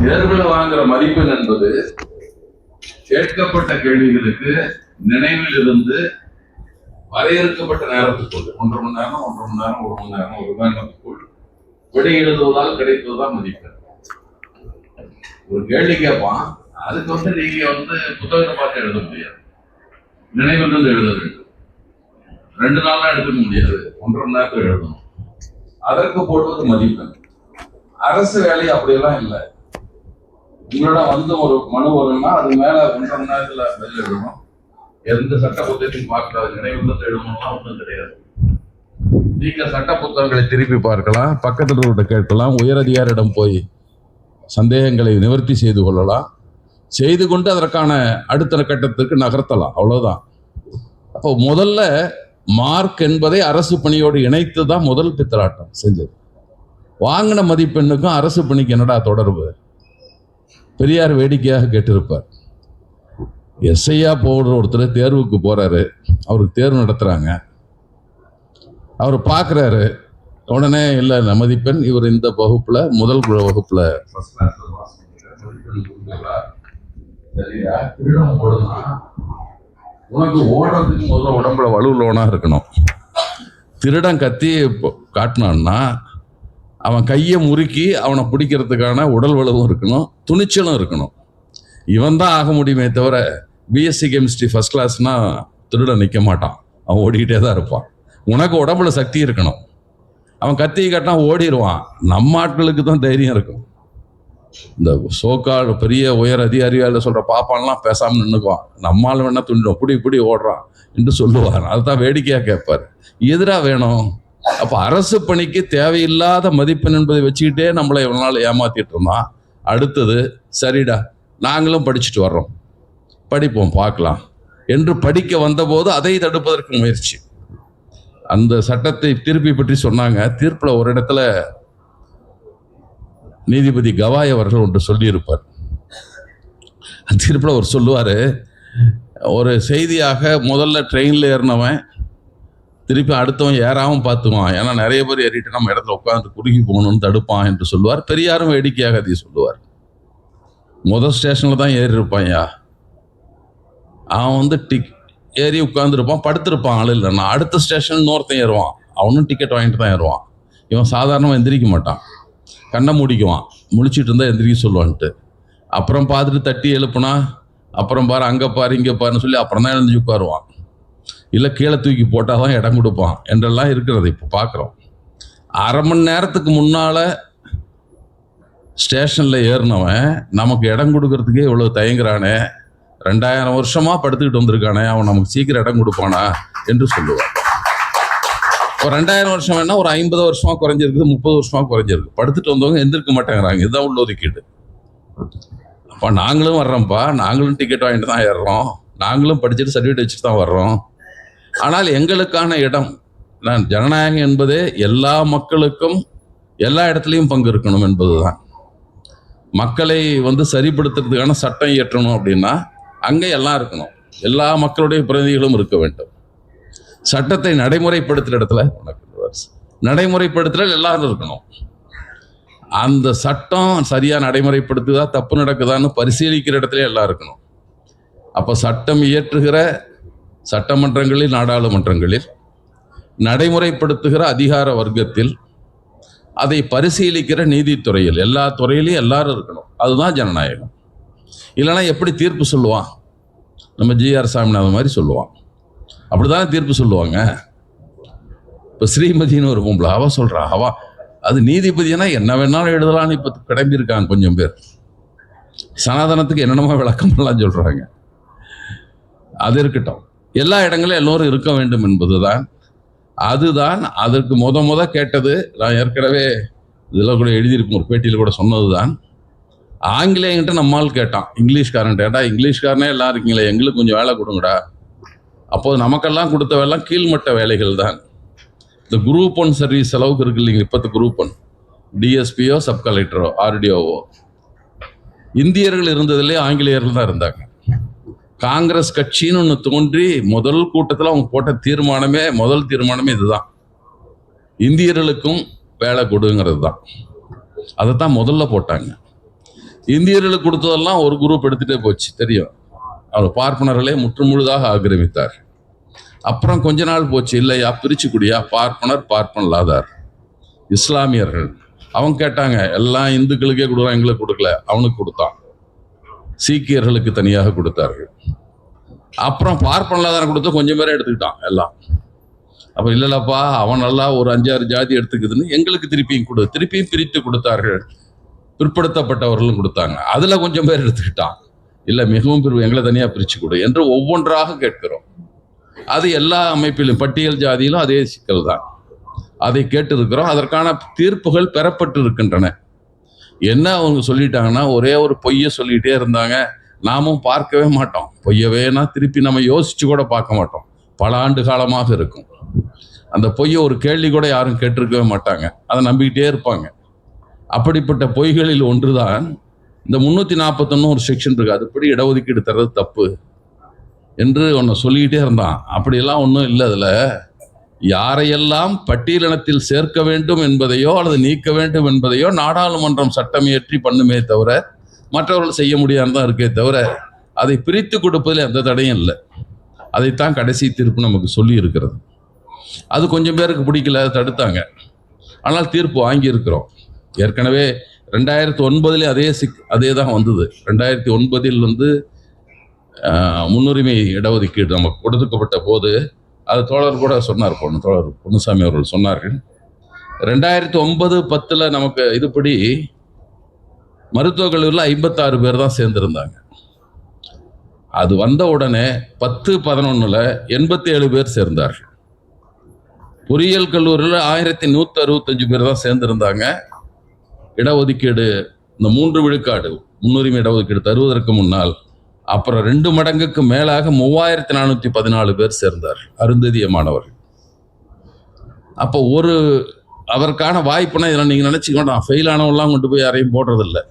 தேர்வுல வாங்குற மதிப்பெண் என்பது கேட்கப்பட்ட கேள்விகளுக்கு நினைவில் இருந்து வரையறுக்கப்பட்ட நேரத்துக்குள் 1.5 மணி நேரம் 1 மணி நேரம் 1 மணி நேரத்துக்குள் விடை எழுதுவதால் கிடைப்பதுதான் மதிப்பெண். ஒரு கேள்வி கேட்பான், அதுக்கு நீங்க புத்தகத்தை பார்த்து எழுத முடியாது, நினைவில் இருந்து எழுத வேண்டும். 2 நாள்லாம் எடுத்துக்க முடியாது, 1.5 மணி நேரத்தில் எழுதணும். அதற்கு போடுவது மதிப்பெண். அரசு வேலை அப்படியெல்லாம் இல்லை. உங்களோட ஒரு மனு வரும்னா அது மேல 1.5 மணி நேரத்துல பதில் எழுதணும். எந்த சட்ட புத்தகத்தையும் பார்க்கறது நினைவுல எழுதணும்லாம் ஒன்றும் கிடையாது. நீங்க சட்ட புத்தகங்களை திருப்பி பார்க்கலாம், பக்கத்தில் கேட்கலாம், உயரதிகாரியிடம் போய் சந்தேகங்களை நிவர்த்தி செய்து கொள்ளலாம், செய்து கொண்டு அதற்கான அடுத்த கட்டத்துக்கு நகர்த்தலாம். அவ்வளவுதான். அப்போ முதல்ல மார்க் என்பதை அரசு பணியோடு இணைத்து தான் முதல் பித்தலாட்டம் செஞ்சது. வாங்கின மதிப்பெண்ணுக்கும் அரசு பணிக்கு என்னடா தொடர்பு? பெரியார் வேடிக்கையாக கேட்டிருப்பார். எஸ்ஐயா போடுற ஒருத்தர் தேர்வுக்கு போறாரு, அவருக்கு தேர்வு நடத்துறாங்க, அவர் பார்க்குறாரு, உடனே இல்லை மதிப்பெண் இவர் இந்த வகுப்புல முதல் வகுப்புல சரியா திருடம் போடுனா உனக்கு ஓடுறதுக்கு முதல்ல உடம்புல வலுவுள்ளவனா இருக்கணும். திருடன் கத்தி காட்டினான்னா அவன் கையை முறுக்கி அவனை பிடிக்கிறதுக்கான உடல் வலுவும் இருக்கணும், துணிச்சலும் இருக்கணும். இவன் தான் ஆக முடியுமே தவிர பிஎஸ்சி கெமிஸ்ட்ரி ஃபர்ஸ்ட் கிளாஸ்னா திருடன் நிற்க மாட்டான், அவன் ஓடிக்கிட்டே தான் இருப்பான். உனக்கு உடம்புல சக்தி இருக்கணும். அவன் கத்தி கட்டினா ஓடிடுவான். நம்ம ஆட்களுக்கு தான் தைரியம் இருக்கும். இந்த சோக்கால் பெரிய உயர் அதிகாரிகள் சொல்ற பாப்பான்லாம் பேசாம நின்றுக்குவான். நம்மால் வேணா துணிடும், புடி ஓடுறான் என்று சொல்லுவார். அதுதான் வேடிக்கையா கேட்பார். எதிரா வேணும். அப்ப அரசு பணிக்கு தேவையில்லாத மதிப்பெண் என்பதை வச்சுக்கிட்டே நம்மளை இவ்வளவு நாள் ஏமாத்திட்டு இருந்தான். அடுத்தது சரிடா நாங்களும் படிச்சுட்டு வர்றோம், படிப்போம் பார்க்கலாம் என்று படிக்க வந்தபோது அதை தடுப்பதற்கு முயற்சி. அந்த சட்டத்தை தீர்ப்பை பற்றி சொன்னாங்க. தீர்ப்புல ஒரு இடத்துல நீதிபதி கவாய் அவர்கள் ஒன்று சொல்லியிருப்பார். தீர்ப்புல அவர் சொல்லுவாரு, ஒரு செய்தியாக முதல்ல ட்ரெயின்ல ஏறினவன் திருப்பி அடுத்தவன் ஏறாமல் பார்த்துக்குவான், ஏன்னா நிறைய பேர் ஏறிட்டு நம்ம இடத்துல உட்காந்து குறுகி போகணும்னு தடுப்பான் என்று சொல்லுவார். பெரியாரும் வேடிக்கையாக அதை சொல்லுவார். முதல் ஸ்டேஷன்ல தான் ஏறி இருப்பான்யா, அவன் ஏறி உட்காந்துருப்பான், படுத்திருப்பான், ஆள் இல்லைன்னா அடுத்த ஸ்டேஷன் இன்னொருத்தன் ஏறுவான், அவனும் டிக்கெட் வாங்கிட்டு தான் ஏறுவான். இவன் சாதாரணமாக எந்திரிக்க மாட்டான், கண்ணை மூடிக்குவான், முழிச்சிட்டு இருந்தா எந்திரிக்க சொல்லுவான்ட்டு. அப்புறம் பார்த்துட்டு தட்டி எழுப்புனா அப்புறம் பாரு அங்கே பாரு இங்கே பாருன்னு சொல்லி அப்புறம் தான் எழுந்து உட்காருவான். இல்லை கீழே தூக்கி போட்டால் தான் இடம் கொடுப்பான் என்றெல்லாம் இருக்கிறது இப்போ பார்க்குறோம். அரை மணி நேரத்துக்கு முன்னால் ஸ்டேஷனில் ஏறினவன் நமக்கு இடம் கொடுக்கறதுக்கே இவ்வளோ தயங்குறானே, 2000 வருஷமாக படுத்துக்கிட்டு வந்திருக்கானே, அவன் நமக்கு சீக்கிரம் இடம் கொடுப்பானா என்று சொல்லுவான். ஒரு 2000 வருஷம் வேணா ஒரு 50 வருஷமாக குறைஞ்சிருக்கு, 30 வருஷமாக குறைஞ்சிருக்கு. படுத்துட்டு வந்தவங்க எந்திருக்க மாட்டேங்கிறாங்க. இதுதான் உள்ள ஒதுக்கீடு. அப்போ நாங்களும் வர்றோம்ப்பா, நாங்களும் டிக்கெட் வாங்கிட்டு தான் ஏறுறோம், நாங்களும் படிச்சுட்டு சர்டிஃபிகேட் வச்சுட்டு தான் வர்றோம். ஆனால் எங்களுக்கான இடம், நான் ஜனநாயகம் என்பதே எல்லா மக்களுக்கும் எல்லா இடத்துலையும் பங்கு இருக்கணும் என்பதுதான். மக்களை சரிப்படுத்துறதுக்கான சட்டம் இயற்றணும் அப்படின்னா அங்கே எல்லாம் இருக்கணும், எல்லா மக்களுடைய பிரதிநிதிகளும் இருக்க வேண்டும். சட்டத்தை நடைமுறைப்படுத்துகிற இடத்துல நடைமுறைப்படுத்துகிற எல்லாரும் இருக்கணும். அந்த சட்டம் சரியா நடைமுறைப்படுத்துதா தப்பு நடக்குதான்னு பரிசீலிக்கிற இடத்துல எல்லாம் இருக்கணும். அப்போ சட்டம் இயற்றுகிற சட்டமன்றங்களில், நாடாளுமன்றங்களில், நடைமுறைப்படுத்துகிற அதிகார வர்க்கத்தில், அதை பரிசீலிக்கிற நீதித்துறையில், எல்லா துறையிலையும் எல்லாரும் இருக்கணும். அதுதான் ஜனநாயகம். இல்லைன்னா எப்படி தீர்ப்பு சொல்லுவான்? நம்ம ஜிஆர் சாமிநாதன் மாதிரி சொல்லுவான். அப்படிதான் தீர்ப்பு சொல்லுவாங்க. இப்போ ஸ்ரீமதினு ஒரு பொம்பளை, அவ சொல்றா, அது நீதிபதினா என்ன வேணாலும் எழுதலான்னு இப்போ கிளம்பியிருக்காங்க கொஞ்சம் பேர். சனாதனத்துக்கு என்னென்னமோ விளக்கமெல்லாம் சொல்றாங்க. அது இருக்கட்டும், எல்லா இடங்களும் எல்லோரும் இருக்க வேண்டும் என்பதுதான். அதுதான் அதற்கு முத கேட்டது. நான் ஏற்கனவே இதில் கூட எழுதியிருக்கும், ஒரு பேட்டியில் கூட சொன்னதுதான். ஆங்கிலேயன்ட்டு நம்மால் கேட்டான், இங்கிலீஷ்காரன்ட்டு, ஏடா இங்கிலீஷ்காரனே எல்லாம் இருக்கீங்களே, எங்களுக்கு கொஞ்சம் வேலை கொடுங்கடா. அப்போது நமக்கெல்லாம் கொடுத்த வேலை கீழ்மட்ட வேலைகள் தான். இந்த குரூப் 1 சர்வீஸ் அளவுக்கு இருக்கு இல்லைங்க. இப்போது குரூப் 1 டிஎஸ்பியோ, சப் கலெக்டரோ, ஆர்டிஓவோ, இந்தியர்கள் இருந்ததுலேயே ஆங்கிலேயர்கள் தான் இருந்தாங்க. காங்கிரஸ் கட்சின்னு ஒன்று தோன்றி முதல் கூட்டத்தில் அவங்க போட்ட முதல் தீர்மானமே இதுதான். இந்தியர்களுக்கும் வேலை கொடுங்கிறது தான். அதை தான் முதல்ல போட்டாங்க. இந்தியர்களுக்கு கொடுத்ததெல்லாம் ஒரு குரூப் எடுத்துகிட்டே போச்சு, தெரியும். அவர் பார்ப்பனர்களே முற்றுமுழுதாக ஆக்கிரமித்தார். அப்புறம் கொஞ்ச நாள் போச்சு, இல்லையா பிரிச்சு குடியா, பார்ப்பனர் பார்ப்பனலாதார், இஸ்லாமியர்கள். அவங்க கேட்டாங்க, எல்லாம் இந்துக்களுக்கே கொடுக்குறான், எங்களுக்கு கொடுக்கல, அவனுக்கு கொடுத்தான். சீக்கியர்களுக்கு தனியாக கொடுத்தார்கள். அப்புறம் பார்ப்பனலாதாரம் கொடுத்த கொஞ்சம் பேரை எடுத்துக்கிட்டான் எல்லாம். அப்போ இல்லைல்லப்பா, அவன் நல்லா ஒரு 5-6 ஜாதி எடுத்துக்குதுன்னு எங்களுக்கு திருப்பியும் பிரித்து கொடுத்தார்கள். பிற்படுத்தப்பட்டவர்களும் கொடுத்தாங்க, அதுல கொஞ்சம் பேர் எடுத்துக்கிட்டான். இல்லை மிகவும் எங்களை தனியா பிரிச்சு கொடு என்று ஒவ்வொன்றாக கேட்கிறோம். அது எல்லா அமைப்பிலும் பட்டியல் ஜாதியிலும் அதே சிக்கல் தான். அதை கேட்டு இருக்கிறோம். அதற்கான தீர்ப்புகள் பெறப்பட்டு இருக்கின்றன. என்ன அவங்க சொல்லிட்டாங்கன்னா, ஒரே ஒரு பொய்யை சொல்லிட்டே இருந்தாங்க. நாமும் பார்க்கவே மாட்டோம். பொய்யவேனா திருப்பி நம்ம யோசிச்சு கூட பார்க்க மாட்டோம். பல ஆண்டு காலமாக இருக்கும். அந்த பொய்யை ஒரு கேள்வி கூட யாரும் கேட்டிருக்கவே மாட்டாங்க. அதை நம்பிக்கிட்டே இருப்பாங்க. அப்படிப்பட்ட பொய்களில் ஒன்றுதான் இந்த 341 ஒரு செக்ஷன் இருக்கு. அதுபடி இடஒதுக்கீடு தர்றது தப்பு என்று ஒன்று சொல்லிக்கிட்டே இருந்தான். அப்படியெல்லாம் ஒன்றும் இல்லை. அதில் யாரையெல்லாம் பட்டியலினத்தில் சேர்க்க வேண்டும் என்பதையோ அல்லது நீக்க வேண்டும் என்பதையோ நாடாளுமன்றம் சட்டம் இயற்றி பண்ணுமே தவிர மற்றவர்கள் செய்ய முடியாதுன்னு தான் இருக்கே தவிர அதை பிரித்து கொடுப்பதில் எந்த தடையும் இல்லை. அதைத்தான் கடைசி தீர்ப்பு நமக்கு சொல்லி இருக்கிறது. அது கொஞ்சம் பேருக்கு பிடிக்கல, தடுத்தாங்க. ஆனால் தீர்ப்பு வாங்கியிருக்கிறோம். ஏற்கனவே 2009 அதே தான் வந்தது. 2009 முன்னுரிமை இடஒதுக்கீடு நமக்கு கொடுக்கப்பட்ட போது அது தோழர் கூட சொன்னார், தோழர் பொன்னுசாமி அவர்கள் சொன்னார்கள். 2009-10 நமக்கு இதுபடி மருத்துவக் கல்லூரியில் 56 பேர் தான் சேர்ந்திருந்தாங்க. அது வந்த உடனே 10-11 87 பேர் சேர்ந்தார்கள். பொறியியல் கல்லூரியில் 1165 பேர் தான் சேர்ந்திருந்தாங்க. இடஒதுக்கீடு இந்த 3 விழுக்காடு முன்னுரிமை இடஒதுக்கீடு தருவதற்கு முன்னால் அப்புறம் 2 மடங்குக்கு மேலாக 3414 பேர் சேர்ந்தார் அருந்ததிய மாணவர்கள். அப்போ அவருக்கான வாய்ப்புனா இதெல்லாம் நீங்கள் நினச்சிக்கோங்க, ஃபெயில் ஆனவெல்லாம் கொண்டு போய் யாரையும் போடுறதில்லை.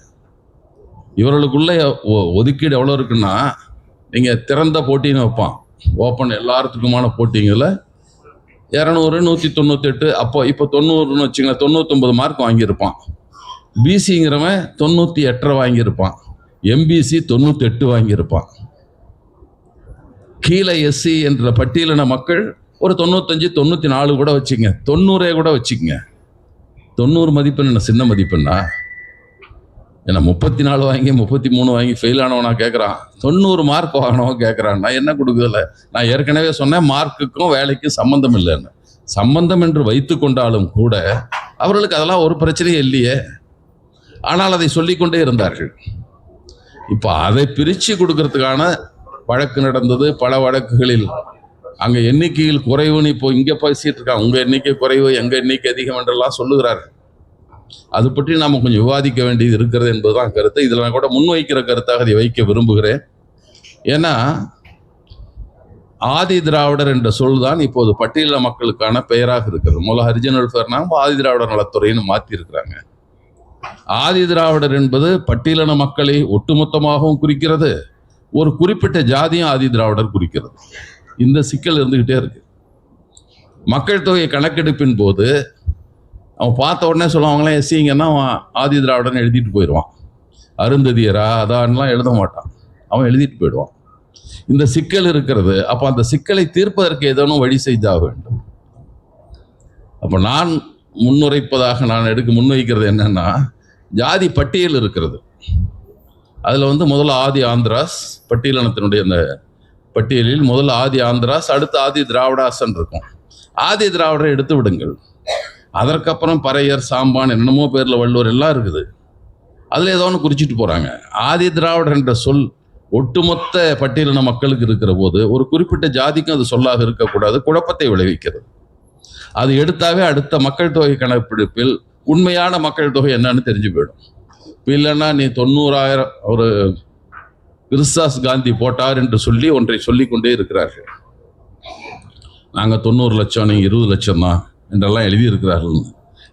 இவர்களுக்குள்ள ஒதுக்கீடு எவ்வளோ இருக்குன்னா, நீங்கள் திறந்த போட்டின்னு வைப்பான், ஓப்பன் எல்லாத்துக்குமான போட்டிங்களில் 200, 198, இப்போ 90ன்னு வச்சுங்களேன், 99 மார்க் வாங்கியிருப்பான். பிசிங்கிறவன் 98 வாங்கியிருப்பான். எம்பிசி 98 வாங்கியிருப்பான். கீழே எஸ்சி என்ற பட்டியலின மக்கள் ஒரு 95, 94 கூட வச்சுங்க, 90 கூட வச்சுக்கங்க. 90 மதிப்பெண் என்ன சின்ன மதிப்பெண்ணா? ஏன்னா 34 வாங்கி 33 வாங்கி ஃபெயில் ஆனவனா கேட்குறான், 90 மார்க் வாங்கினவன் கேட்குறான். நான் என்ன கொடுக்குதில்ல, நான் ஏற்கனவே சொன்னேன் மார்க்குக்கும் வேலைக்கும் சம்பந்தம் இல்லைன்னு. சம்பந்தம் என்று வைத்து கொண்டாலும் கூட அவர்களுக்கு அதெல்லாம் ஒரு பிரச்சனையும் இல்லையே. ஆனால் அதை சொல்லிக்கொண்டே இருந்தார்கள். இப்போ அதை பிரித்து கொடுக்கறதுக்கான வழக்கு நடந்தது. பல வழக்குகளில் அங்கே எண்ணிக்கையில் குறைவுன்னு இப்போ இங்கே பேசிட்டு இருக்காங்க. உங்கள் எண்ணிக்கை குறைவு, எங்கள் எண்ணிக்கை அதிகம் என்றெல்லாம் சொல்லுகிறார்கள். அது பற்றி நாம் கொஞ்சம் விவாதிக்க வேண்டியது இருக்கிறது என்பதுதான் கருத்து. இதில் நான் கூட முன்வைக்கிற கருத்தாக அதை வைக்க விரும்புகிறேன். ஏன்னா ஆதி திராவிடர் என்ற சொல் தான் இப்போது பட்டியலின மக்களுக்கான பெயராக இருக்கிறது. முதல்ல ஹரிஜன் வெல்ஃபேர்னா ஆதி திராவிடர் நலத்துறைன்னு மாற்றி இருக்கிறாங்க. ஆதி திராவிடர் என்பது பட்டியலின மக்களை ஒட்டுமொத்தமாகவும் குறிக்கிறது, ஒரு குறிப்பிட்ட ஜாதியும் ஆதி திராவிடர் குறிக்கிறது. இந்த சிக்கல் இருந்துகிட்டே இருக்கு. மக்கள் தொகை கணக்கெடுப்பின் போது அவன் பார்த்த உடனே சொல்லுவாங்களாம், எஸ்சிங்கன்னா அவன் ஆதி திராவிடன்னு எழுதிட்டு போயிடுவான். அருந்ததியரா அதான்லாம் எழுத மாட்டான், அவன் எழுதிட்டு போயிடுவான். இந்த சிக்கல் இருக்கிறது. அப்போ அந்த சிக்கலை தீர்ப்பதற்கு ஏதேனும் வழி செய்தாக வேண்டும். அப்போ நான் முன்வைக்கிறது என்னன்னா, ஜாதி பட்டியல் இருக்கிறது. அதில் முதல்ல ஆதி ஆந்திராஸ் பட்டியலினத்தினுடைய அந்த பட்டியலில் முதல்ல ஆதி ஆந்திராஸ், அடுத்து ஆதி திராவிடாசன் இருக்கும். ஆதி திராவிடரை எடுத்து விடுங்கள். அதற்கப்புறம் பறையர், சாம்பான், என்னமோ பேரில் வள்ளுவர் எல்லாம் இருக்குது. அதில் ஏதோ ஒன்று குறிச்சிட்டு போகிறாங்க. ஆதி திராவிடர் என்ற சொல் ஒட்டுமொத்த பட்டியலின மக்களுக்கு இருக்கிற போது ஒரு குறிப்பிட்ட ஜாதிக்கும் அது சொல்லாக இருக்கக்கூடாது, குழப்பத்தை விளைவிக்கிறது. அது எடுத்தாவே அடுத்த மக்கள் தொகை கணக்கெடுப்பில் உண்மையான மக்கள் தொகை என்னன்னு தெரிஞ்சு போயிடும். இப்போ இல்லைன்னா நீ 90,000 ஒரு கிறிஸ்தாஸ் காந்தி போட்டார் என்று சொல்லி ஒன்றை சொல்லிக்கொண்டே இருக்கிறார்கள். நாங்கள் 90 லட்சம், நீங்கள் 20 லட்சம் தான் என்றெல்லாம் எழுதியிருக்கிறார்கள்.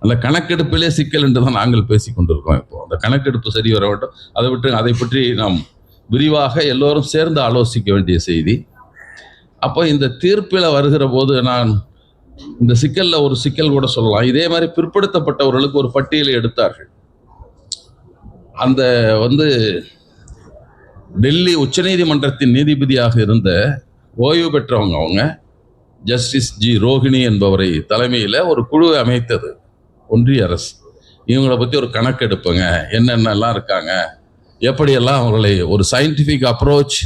அந்த கணக்கெடுப்பிலே சிக்கல் என்று தான் நாங்கள் பேசி கொண்டிருக்கோம். இப்போ அந்த கணக்கெடுப்பு சரி வர வேண்டும். அதை பற்றி நாம் விரிவாக எல்லோரும் சேர்ந்து ஆலோசிக்க வேண்டிய செய்தி. அப்போ இந்த தீர்ப்பில் வருகிற போது நான் இந்த சிக்கல்ல ஒரு சிக்கல் கூட சொல்லலாம். இதே மாதிரி பிற்படுத்தப்பட்டவர்களுக்கு ஒரு பட்டியலை எடுத்தார்கள். அந்த டெல்லி உச்சநீதிமன்றத்தின் நீதிபதியாக இருந்த ஓய்வு பெற்றவங்க, அவங்க ஜஸ்டிஸ் ஜி ரோஹிணி என்பவரை தலைமையில் ஒரு குழுவை அமைத்தது ஒன்றிய அரசு. இவங்களை பற்றி ஒரு கணக்கு எடுப்புங்க, என்னென்னலாம் இருக்காங்க, எப்படியெல்லாம் அவர்களை ஒரு சயின்டிஃபிக் அப்ரோச்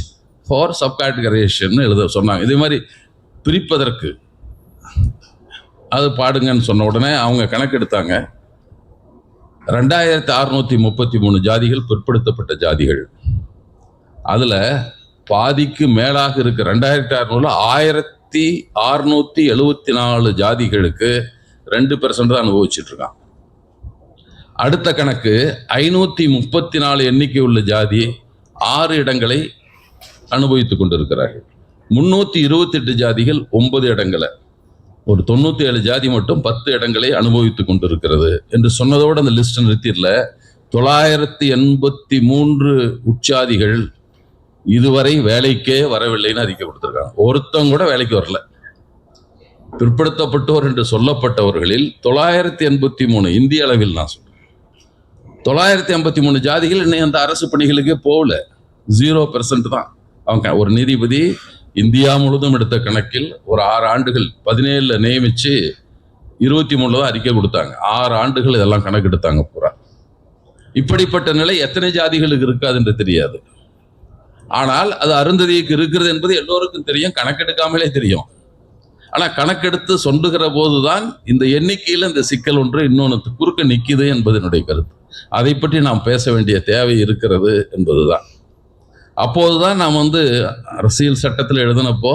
ஃபார் சப்காட்டகரைசேஷன் எழுத சொன்னாங்க. இதே மாதிரி பிரிப்பதற்கு அது பாடுங்கன்னு சொன்ன உடனே அவங்க கணக்கெடுத்தாங்க. 2633 ஜாதிகள் பிற்படுத்தப்பட்ட ஜாதிகள். அதில் பாதிக்கு மேலாக இருக்கு 2600 1674 ஜாதிகளுக்கு 2% தான் அனுபவிச்சுட்டு இருக்கான். அடுத்த கணக்கு 534 எண்ணிக்கை உள்ள ஜாதி 6 இடங்களை அனுபவித்துக் கொண்டிருக்கிறார்கள். 328 ஜாதிகள் 9 இடங்களை, ஒரு 97 ஜாதி மட்டும் 10 இடங்களை அனுபவித்துக் கொண்டிருக்கிறது என்று சொன்னதோடு அந்த லிஸ்ட் நிறுத்திடல. 983 உட்சாதிகள் இதுவரை வேலைக்கே வரவில்லைன்னு அறிக்கை கொடுத்திருக்காங்க. ஒருத்தவங்க கூட வேலைக்கு வரல. பிற்படுத்தப்பட்டோர் என்று சொல்லப்பட்டவர்களில் 983, இந்திய அளவில் நான் சொல்றேன், 983 ஜாதிகள் இன்னும் அந்த அரசு பணிகளுக்கே போகல. 0% தான். அவங்க ஒரு நீதிபதி இந்தியா முழுவதும் எடுத்த கணக்கில் ஒரு 6 ஆண்டுகள் 17 நியமிச்சு 23 தான் அறிக்கை கொடுத்தாங்க. 6 ஆண்டுகள் இதெல்லாம் கணக்கெடுத்தாங்க பூரா. இப்படிப்பட்ட நிலை எத்தனை ஜாதிகளுக்கு இருக்காது என்று தெரியாது. ஆனால் அது அருந்ததிக்கு இருக்கிறது என்பது எல்லோருக்கும் தெரியும், கணக்கெடுக்காமலே தெரியும். ஆனால் கணக்கெடுத்து சொல்லுகிற போதுதான் இந்த எண்ணிக்கையில் இந்த சிக்கல் ஒன்று இன்னொன்று குறுக்க நிற்குது என்பது என்னுடைய கருத்து. அதை பற்றி நாம் பேச வேண்டிய தேவை இருக்கிறது என்பதுதான். அப்போதுதான் நாம் அரசியல் சட்டத்தில் எழுதினப்போ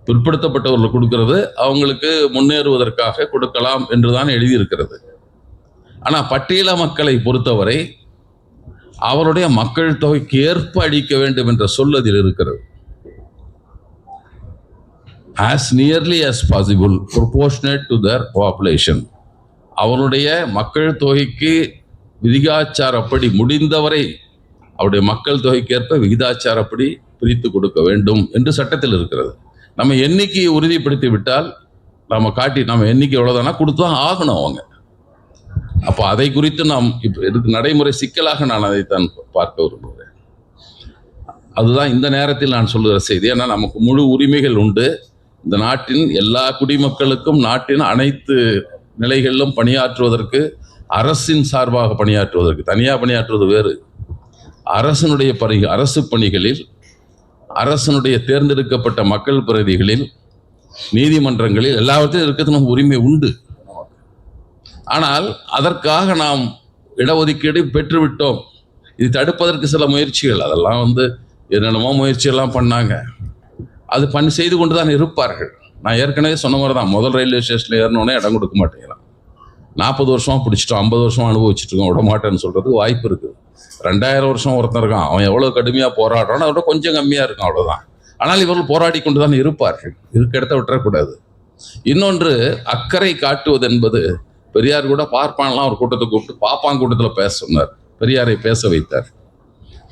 பிற்படுத்தப்பட்டவர்கள் கொடுக்கிறது அவங்களுக்கு முன்னேறுவதற்காக கொடுக்கலாம் என்றுதான் எழுதியிருக்கிறது. ஆனால் பட்டியல மக்களை பொறுத்தவரை அவருடைய மக்கள் தொகைக்கு ஏற்ப அளிக்க வேண்டும் என்ற சொல் அதில் இருக்கிறது. as nearly as possible proportionate to their population. அவருடைய மக்கள் தொகைக்கு விகிதாச்சாரப்படி முடிந்தவரை அவருடைய மக்கள் தொகைக்கு ஏற்ப விகிதாச்சாரப்படி பிரித்து கொடுக்க வேண்டும் என்று சட்டத்தில் இருக்கிறது. நம்ம எண்ணிக்கையை உறுதிப்படுத்தி விட்டால் நம்ம எண்ணிக்கை எவ்வளவுதானா கொடுத்துதான் ஆகணும் அவங்க. அப்போ அதை குறித்து நாம் இப்போ இதுக்கு நடைமுறை சிக்கலாக நான் அதைத்தான் பார்க்க விரும்புகிறேன். அதுதான் இந்த நேரத்தில் நான் சொல்லுகிற செய்தி. ஏன்னா நமக்கு முழு உரிமைகள் உண்டு. இந்த நாட்டின் எல்லா குடிமக்களுக்கும் நாட்டின் அனைத்து நிலைகளிலும் பணியாற்றுவதற்கு, அரசின் சார்பாக பணியாற்றுவதற்கு, தனியாக பணியாற்றுவது வேறு, அரசு பணிகளில் அரசனுடைய தேர்ந்தெடுக்கப்பட்ட மக்கள் பிரதிகளில் நீதிமன்றங்களில் எல்லாவற்றையும் இருக்கிறது நமக்கு உரிமை உண்டு. ஆனால் அதற்காக நாம் இடஒதுக்கீடு பெற்றுவிட்டோம். இது தடுப்பதற்கு சில முயற்சிகள், அதெல்லாம் என்னென்னமோ முயற்சியெல்லாம் பண்ணாங்க. அது செய்து கொண்டு தான் இருப்பார்கள். நான் ஏற்கனவே சொன்ன மாதிரி தான், முதல் ரயில்வே ஸ்டேஷனில் ஏறினோடனே இடம் கொடுக்க மாட்டேங்கிறான். 40 வருஷமா பிடிச்சிட்டோம், 50 வருஷமா அனுபவிச்சுட்டு இருக்கோம், விட மாட்டேன்னு சொல்றதுக்கு வாய்ப்பு இருக்குது. 2000 வருஷம் ஒருத்தன் இருக்கான், அவன் எவ்வளோ கடுமையாக போராடுறான்னு அதோட கொஞ்சம் கம்மியாக இருக்கும், அவ்வளோதான். ஆனால் இவர்கள் போராடி கொண்டு தான் இருப்பார்கள். இருக்க இடத்த விட்டுறக்கூடாது. இன்னொன்று, அக்கறை காட்டுவது என்பது, பெரியார் கூட பார்ப்பான்லாம் ஒரு கூட்டத்தை கூப்பிட்டு பாப்பான் கூட்டத்தில் பேச சொன்னார். பெரியாரை பேச வைத்தார்.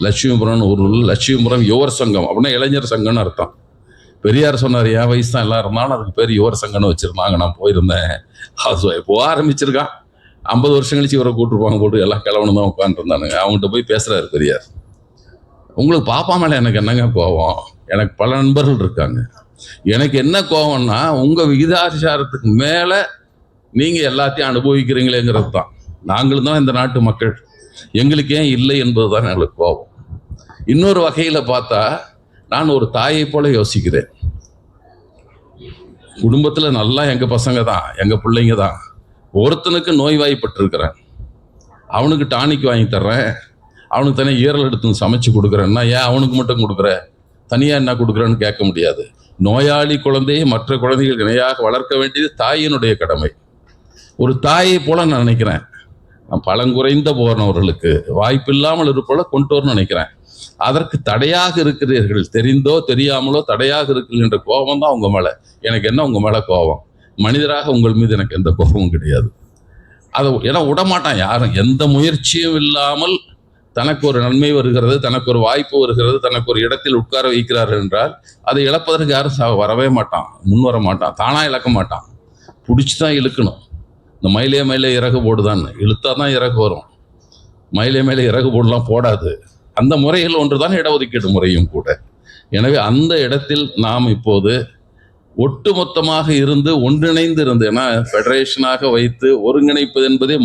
லட்சுமிபுரம் ஊரில் லட்சுமிபுரம் யுவர் சங்கம் அப்படின்னா இளைஞர் சங்கம்னு அர்த்தம். பெரியார் சொன்னார், என் வயசு தான் எல்லாம் இருந்தாலும் அதுக்கு பேர் யுவர் சங்கம்னு வச்சிருந்தாங்க. நான் போயிருந்தேன். அது எப்போ ஆரம்பிச்சிருக்கான், 50 வருஷம் கழிச்சு இவரை கூப்பிட்டுருப்பாங்க போட்டு எல்லாம் கிளவனு தான் உட்காந்துருந்தானுங்க. அவங்ககிட்ட போய் பேசுறாரு பெரியார். உங்களுக்கு பாப்பா மேலே எனக்கு என்னங்க கோபம்? எனக்கு பல நண்பர்கள் இருக்காங்க. எனக்கு என்ன கோபம்னா, உங்க விகிதாச்சாரத்துக்கு மேலே நீங்க எல்லாத்தையும் அனுபவிக்கிறீங்களேங்கிறது தான். நாங்களும் தான் இந்த நாட்டு மக்கள், எங்களுக்கு ஏன் இல்லை என்பது தான் எங்களுக்கு கோபம். இன்னொரு வகையில் பார்த்தா, நான் ஒரு தாயை போல யோசிக்கிறேன். குடும்பத்தில் நல்லா எங்கள் பசங்க தான், எங்கள் பிள்ளைங்க தான். ஒருத்தனுக்கு நோய்வாய்ப்பட்டிருக்கிறேன், அவனுக்கு டானிக் வாங்கி தர்றேன், அவனுக்கு தனியாக ஈரல் எடுத்து சமைச்சு கொடுக்குறேன்னா, ஏன் அவனுக்கு மட்டும் கொடுக்குற, தனியாக என்ன கொடுக்குறேன்னு கேட்க முடியாது. நோயாளி குழந்தையை மற்ற குழந்தைகளுக்கு இணையாக வளர்க்க வேண்டியது தாயினுடைய கடமை. ஒரு தாயை போல நான் நினைக்கிறேன். நான் பழங்குறைந்த போனவர்களுக்கு வாய்ப்பில்லாமல் இருப்போல கொண்டு வரணும்னு நினைக்கிறேன். அதற்கு தடையாக இருக்கிறீர்கள், தெரிந்தோ தெரியாமலோ தடையாக இருக்கின்ற கோபம் தான் உங்க மேல. எனக்கு என்ன உங்க மேல கோபம்? மனிதராக உங்கள் மீது எனக்கு எந்த கோபமும் கிடையாது. அதை ஏன்னா விடமாட்டான் யாரும். எந்த முயற்சியும் இல்லாமல் தனக்கு ஒரு நன்மை வருகிறது, தனக்கு ஒரு வாய்ப்பு வருகிறது, தனக்கு ஒரு இடத்தில் உட்கார வைக்கிறார்கள் என்றால் அதை இழப்பதற்கு யாரும் வரவே மாட்டான், முன் வர மாட்டான், தானா இழக்க மாட்டான். பிடிச்சி தான் இழுக்கணும். இந்த மயிலே மேலே இறகு போடுதான், இழுத்தா தான் இறகு வரும். மயிலே மேலே இறகு போடலாம் போடாது. அந்த முறையில் ஒன்று தான் இடஒதுக்கீடு முறையும் கூட. எனவே அந்த இடத்தில் நாம் இப்போது ஒட்டுமொத்தமாக இருந்து ஒன்றிணைந்து இருந்து, ஏன்னா ஃபெடரேஷனாக வைத்து ஒருங்கிணைப்பது என்பதே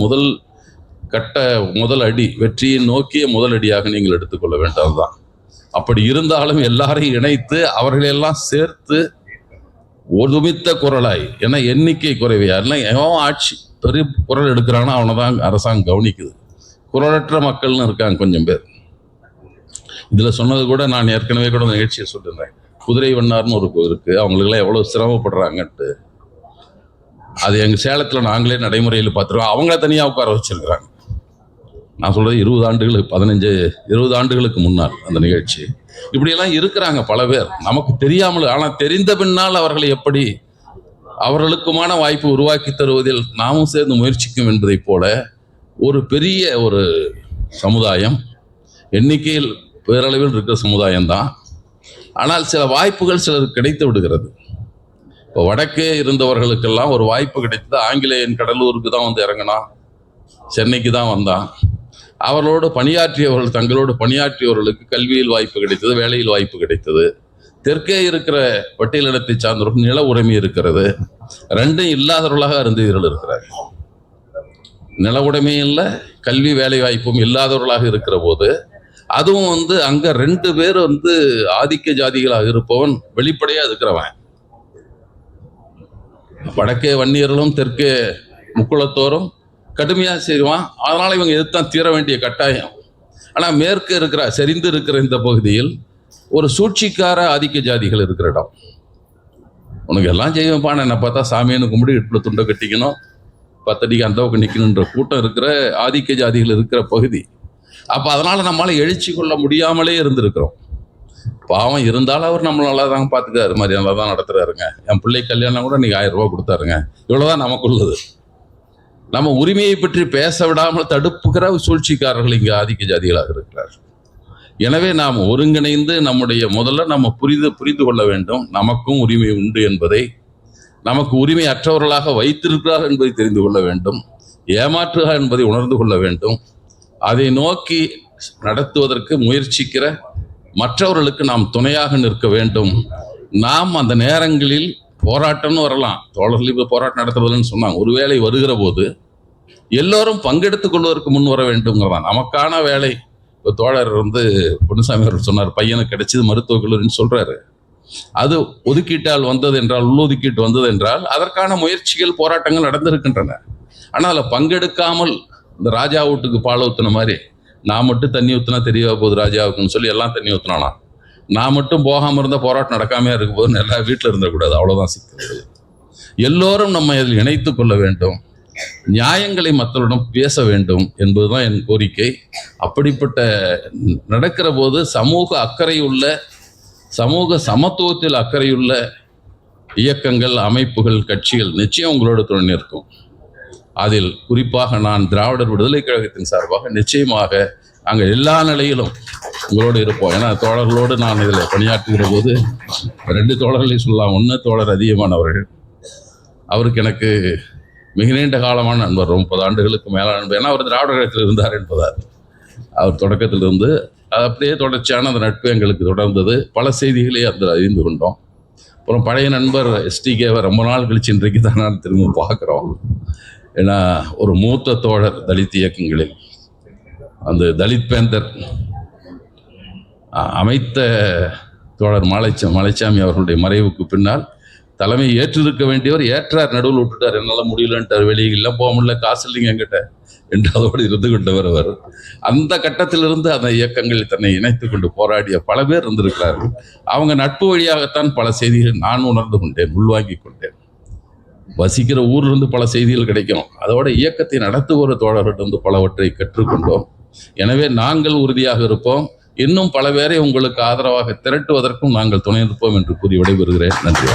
முதல் அடி, வெற்றியை நோக்கிய முதல் அடியாக நீங்கள் எடுத்துக்கொள்ள வேண்டாம்தான். அப்படி இருந்தாலும் எல்லாரையும் இணைத்து அவர்களெல்லாம் சேர்த்து ஒருமித்த குரலாய், ஏன்னா எண்ணிக்கை குறைவு, யாரெல்லாம் எவன் ஆட்சி பெரிய குரல் எடுக்கிறானோ அவனை தான் அரசாங்கம் கவனிக்குது. குரலற்ற மக்கள்னு இருக்காங்க கொஞ்சம் பேர். இதில் சொன்னது கூட நான் ஏற்கனவே கூட நிகழ்ச்சியை சொல்லியிருந்தேன். குதிரை வண்ணார்னு ஒரு இருக்கு, அவங்களுக்கெல்லாம் எவ்வளோ சிரமப்படுறாங்கன்ட்டு. அது எங்கள் சேலத்தில் நாங்களே நடைமுறையில் பார்த்துருவோம். அவங்கள தனியாக உட்கார வச்சிருக்கிறாங்க. நான் சொல்கிறது 20 ஆண்டுகளுக்கு முன்னால் அந்த நிகழ்ச்சி. இப்படியெல்லாம் இருக்கிறாங்க பல பேர், நமக்கு தெரியாமல். ஆனால் தெரிந்த பின்னால் அவர்களை எப்படி அவர்களுக்குமான வாய்ப்பு உருவாக்கி தருவதில் நாமும் சேர்ந்து முயற்சிக்கும் என்பதைப் போல ஒரு பெரிய ஒரு சமுதாயம், எண்ணிக்கையில் பேரளவில் இருக்கிற சமுதாயம்தான். ஆனால் சில வாய்ப்புகள் சிலருக்கு கிடைத்து விடுகிறது. இப்போ வடக்கே இருந்தவர்களுக்கெல்லாம் ஒரு வாய்ப்பு கிடைத்தது. ஆங்கிலேயன் கடலூருக்கு தான் வந்து இறங்கினான், சென்னைக்கு தான் வந்தான். அவர்களோடு பணியாற்றியவர்கள், தங்களோடு பணியாற்றியவர்களுக்கு கல்வியில் வாய்ப்பு கிடைத்தது, வேலையில் வாய்ப்பு கிடைத்தது. தெற்கே இருக்கிற பட்டியலினத்தை சார்ந்தவர்கள் நில உடைமை இருக்கிறது. ரெண்டும் இல்லாதவர்களாக அருந்ததியர்கள் இருக்கிறார்கள். நில உடைமையும் இல்லை, கல்வி வேலை வாய்ப்பும் இல்லாதவர்களாக இருக்கிற போது, அதுவும் வந்து அங்க 2 பேர் வந்து ஆதிக்க ஜாதிகளாக இருப்பவன் வெளிப்படையா இருக்கிறவன். வடக்கே வன்னியர்களும் தெற்கே முக்குளத்தோரும் கடுமையா செய்வான். அதனால இவங்க எதிர்த்தான் தீர வேண்டிய கட்டாயம். ஆனா மேற்கு இருக்கிற செறிந்து இருக்கிற இந்த பகுதியில் ஒரு சூழ்ச்சிக்கார ஆதிக்க ஜாதிகள் இருக்கிற இடம். உனக்கு எல்லாம் செய்வான், என்னை பார்த்தா சாமியானு கும்பிடு, இட்டுல துண்டை கட்டிக்கணும், 10 அடிக்கு அந்த பக்கம் நிற்கணுன்ற கூட்டம் இருக்கிற ஆதிக்க ஜாதிகள் இருக்கிற பகுதி. அப்போ அதனால நம்மளால எழுச்சி கொள்ள முடியாமலே இருந்திருக்கிறோம். பாவம் இருந்தாலும் அவர் நம்மளை நல்லா தாங்க பார்த்துக்காரு, மாதிரி நல்லா தான் நடத்துறாருங்க. என் பிள்ளை கல்யாணம் கூட இன்னைக்கு 1000 ரூபாய் கொடுத்தாருங்க. இவ்வளோதான் நமக்குள்ளது. நம்ம உரிமையை பற்றி பேச விடாமல் தடுப்புகிற சூழ்ச்சிக்காரர்கள் இங்கே ஆதிக்க ஜாதிகளாக இருக்கிறார். எனவே நாம் ஒருங்கிணைந்து முதல்ல நம்ம புரிந்து கொள்ள வேண்டும். நமக்கும் உரிமை உண்டு என்பதை, நமக்கு உரிமை அற்றவர்களாக வைத்திருக்கிறார் என்பதை தெரிந்து கொள்ள வேண்டும். ஏமாற்றுகிறார் என்பதை உணர்ந்து கொள்ள வேண்டும். அதை நோக்கி நடத்துவதற்கு முயற்சிக்கிற மற்றவர்களுக்கு நாம் துணையாக நிற்க வேண்டும். நாம் அந்த நேரங்களில் போராட்டம்னு வரலாம், தோழர்கள் இப்போ போராட்டம் நடத்துறதுன்னு சொன்னாங்க. ஒருவேளை வருகிற போது எல்லோரும் பங்கெடுத்துக் கொள்வதற்கு முன் வர வேண்டும்ங்கிறதான் நமக்கான வேலை. இப்போ தோழர் வந்து பொன்னுசாமி அவர்கள் சொன்னார், பையனுக்கு கிடைச்சது மருத்துவக் கல்லூரின்னு சொல்றாரு. அது ஒதுக்கீட்டால் வந்தது என்றால், உள்ளொதுக்கீட்டு வந்தது என்றால் அதற்கான முயற்சிகள், போராட்டங்கள் நடந்திருக்கின்றன. ஆனால் அதில் பங்கெடுக்காமல் இந்த ராஜா வீட்டுக்கு பால் ஊற்றின மாதிரி, நான் மட்டும் தண்ணி ஊற்றினா தெரியவா போகுது ராஜாவுக்குன்னு சொல்லி எல்லாம் தண்ணி ஊற்றினானா, நான் மட்டும் போகாமல் இருந்தால் போராட்டம் நடக்காமையா இருக்க போது, எல்லா வீட்டில் இருந்தக்கூடாது. அவ்வளோதான் சிக்கல். எல்லோரும் நம்ம இதில் இணைத்து கொள்ள வேண்டும், நியாயங்களை மக்களிடம் பேச வேண்டும் என்பதுதான் என் கோரிக்கை. அப்படிப்பட்ட நடக்கிற போது சமூக அக்கறையுள்ள, சமூக சமத்துவத்தில் அக்கறையுள்ள இயக்கங்கள், அமைப்புகள், கட்சிகள் நிச்சயம் உங்களோட துணை நிற்கும். அதில் குறிப்பாக நான் திராவிடர் விடுதலை கழகத்தின் சார்பாக நிச்சயமாக நாங்கள் எல்லா நிலையிலும் உங்களோடு இருப்போம். ஏன்னா தோழர்களோடு நான் இதில் பணியாற்றுகிற போது 2 தோழர்களையும் சொல்லலாம். ஒன்று தோழர் அதிகமான அவர்கள், அவருக்கு எனக்கு மிக நீண்ட காலமான நண்பர், 30 ஆண்டுகளுக்கு மேலான நண்பர். ஏன்னா அவர் திராவிட கழகத்தில் இருந்தார் என்பதால் அவர் தொடக்கத்திலிருந்து அப்படியே தொடர்ச்சியான அந்த நட்பு எங்களுக்கு தொடர்ந்தது. பல செய்திகளை அதில் அறிந்து கொண்டோம். அப்புறம் பழைய நண்பர் STKவை ரொம்ப நாள் கழிச்சு இன்றைக்கு தான் நான் திரும்ப பார்க்குறோம். ஏன்னா ஒரு மூத்த தோழர் தலித் இயக்கங்களில் அந்த தலித் பேந்தர் அமைத்த தோழர் மலைச்சாமி அவர்களுடைய மறைவுக்கு பின்னால் தலைமை ஏற்றிருக்க வேண்டியவர் ஏற்றார், நடுவில் விட்டுட்டார். என்னால் முடியலன்ட்டார், வெளியெல்லாம் போக முடியல, காசு இல்லைங்க என்கிட்ட என்று அதோடு இருந்து கொண்டவர் அவர். அந்த கட்டத்திலிருந்து அந்த இயக்கங்களில் தன்னை இணைத்து கொண்டு போராடிய பல பேர் இருந்திருக்கிறார்கள். அவங்க நட்பு வழியாகத்தான் பல செய்திகள் நான் உணர்ந்து கொண்டேன், உள்வாங்கி கொண்டேன். வசிக்கிற ஊரிலிருந்து பல செய்திகள் கிடைக்கும், அதோட இயக்கத்தை நடத்துகிற தோழர்களிடம் பலவற்றை கற்றுக்கொண்டோம். எனவே நாங்கள் உறுதியாக இருப்போம். இன்னும் பல பேரை உங்களுக்கு ஆதரவாக திரட்டுவதற்கும் நாங்கள் துணை நிற்போம் என்று கூறி விடைபெறுகிறேன். நன்றி.